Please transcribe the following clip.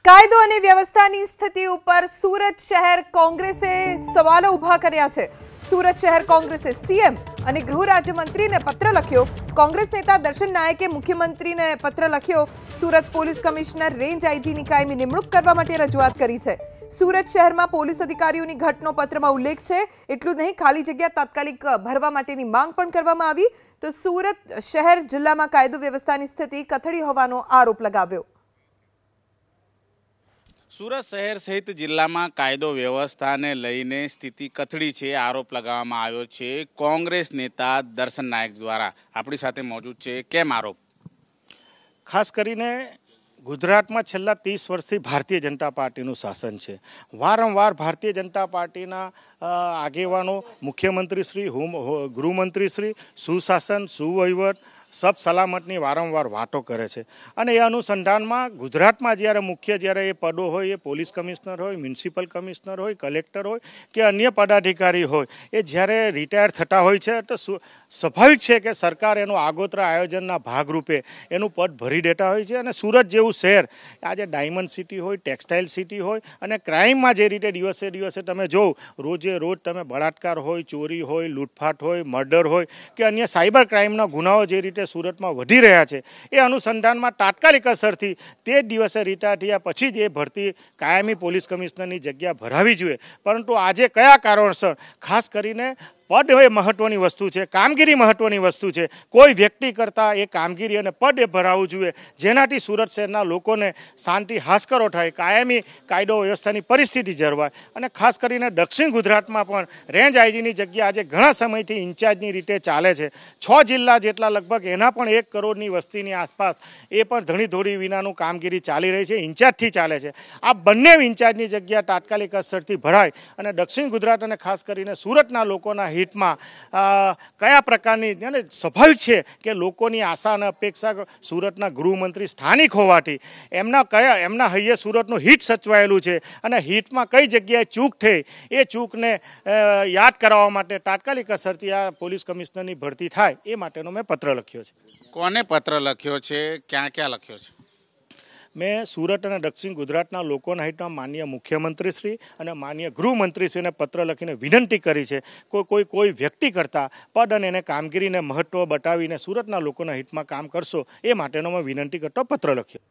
કાયદો અને વ્યવસ્થાની સ્થિતિ ઉપર સુરત શહેર કોંગ્રેસે સવાલો ઊભા કર્યા છે। સુરત શહેર કોંગ્રેસે સીએમ અને ગૃહ રાજ્યમંત્રીને પત્ર લખ્યો। કોંગ્રેસ નેતા દર્શન નાયકે મુખ્યમંત્રીને પત્ર લખ્યો। સુરત પોલીસ કમિશનર રેન્જ આઈજીની કાયમી નિમણૂક કરવા માટે રજૂઆત કરી છે। સુરત શહેરમાં પોલીસ અધિકારીઓની ઘટનો પત્રમાં ઉલ્લેખ છે। એટલું જ નહીં, ખાલી જગ્યા તાત્કાલિક ભરવા માટેની માંગ પણ કરવામાં આવી। તો સુરત શહેર જિલ્લામાં કાયદો વ્યવસ્થાની સ્થિતિ કથળી હોવાનો આરોપ લગાવ્યો। સુરત શહેર સહિત જિલ્લામાં કાયદો વ્યવસ્થાને લઈને સ્થિતિ કથળી છે, આરોપ લગાવવામાં આવ્યો છે કોંગ્રેસ નેતા દર્શન નાયક દ્વારા। આપણી સાથે મોજૂદ છે। કેમ આરોપ? ખાસ કરીને ગુજરાતમાં છેલ્લા 30 વર્ષથી ભારતીય જનતા પાર્ટીનું શાસન છે। વારંવાર ભારતીય જનતા પાર્ટીના આગેવાનો, મુખ્યમંત્રી શ્રી, ગૃહમંત્રી શ્રી સુશાસન, સુવહીવટ, સબ સલામતની વારંવાર વાતો કરે છે। અને એ અનુસંધાનમાં ગુજરાતમાં જ્યારે એ પદો હોય, એ પોલીસ કમિશનર હોય, મ્યુનિસિપલ કમિશનર હોય, કલેક્ટર હોય કે અન્ય પદાધિકારી હોય, એ જ્યારે રિટાયર થતા હોય છે તો સ્વાભાવિક છે કે સરકાર એનું આગોતરા આયોજનના ભાગરૂપે એનું પદ ભરી દેતા હોય છે। અને સુરત જેવું શહેર આજે ડાયમંડ સિટી હોય, ટેક્સટાઇલ સિટી હોય અને ક્રાઇમમાં જે રીતે દિવસે દિવસે તમે જો રોજે રોજ તમે બળાત્કાર હોય, ચોરી હોય, લૂંટફાટ હોય, મર્ડર હોય કે અન્ય સાયબર ક્રાઇમના ગુનાઓ જે રીતે સુરતમાં વધી રહ્યા છે, એ અનુસંધાનમાં તાત્કાલિક અસરથી તે જ દિવસે રિટાયર થયા પછી જ એ ભરતી કાયમી પોલીસ કમિશનરની જગ્યા ભરાવી જોઈએ। પરંતુ આજે કયા કારણસર, ખાસ કરીને પદ એ મહત્વની વસ્તુ છે, કામગીરી મહત્વની વસ્તુ છે। કોઈ વ્યક્તિ કરતાં એ કામગીરી અને પદ એ ભરાવવું જોઈએ, જેનાથી સુરત શહેરના લોકોને શાંતિ હાશકરો થાય, કાયમી કાયદો વ્યવસ્થાની પરિસ્થિતિ જળવાય। અને ખાસ કરીને દક્ષિણ ગુજરાતમાં પણ રેન્જ આઈજીની જગ્યા આજે ઘણા સમયથી ઇન્ચાર્જની રીતે ચાલે છે। 6 જિલ્લા જેટલા લગભગ એના પણ 1 કરોડની વસ્તીની આસપાસ એ પણ ધણી ધોરી વિનાનું કામગીરી ચાલી રહી છે, ઇન્ચાર્જથી ચાલે છે। આ બંને ઇન્ચાર્જની જગ્યા તાત્કાલિક અસરથી ભરાય અને દક્ષિણ ગુજરાત અને ખાસ કરીને સુરતના લોકોના હિતમાં કયા પ્રકારની, અને સ્વાભાવિક છે કે લોકોની આશા અને અપેક્ષા સુરતના ગૃહમંત્રી સ્થાનિક હોવાથી એમના હૈયે સુરતનું હિત સચવાયેલું છે અને હિતમાં કઈ જગ્યાએ ચૂક થઈ એ ચૂકને યાદ કરાવવા માટે તાત્કાલિક અસરથી આ પોલીસ કમિશનરની ભરતી થાય એ માટેનો મેં પત્ર લખ્યો છે। કોને પત્ર લખ્યો છે? ક્યાં ક્યાં લખ્યો છે? મેં સુરત અને દક્ષિણ ગુજરાતના લોકોના હિતમાં માનનીય મુખ્યમંત્રીશ્રી અને માનનીય ગૃહમંત્રીશ્રીને પત્ર લખીને વિનંતી કરી છે કોઈ વ્યક્તિ કરતાં પદ અને એને કામગીરીને મહત્ત્વ બતાવીને સુરતના લોકોના હિતમાં કામ કરશો એ માટેનો મેં વિનંતી કરતો પત્ર લખ્યો।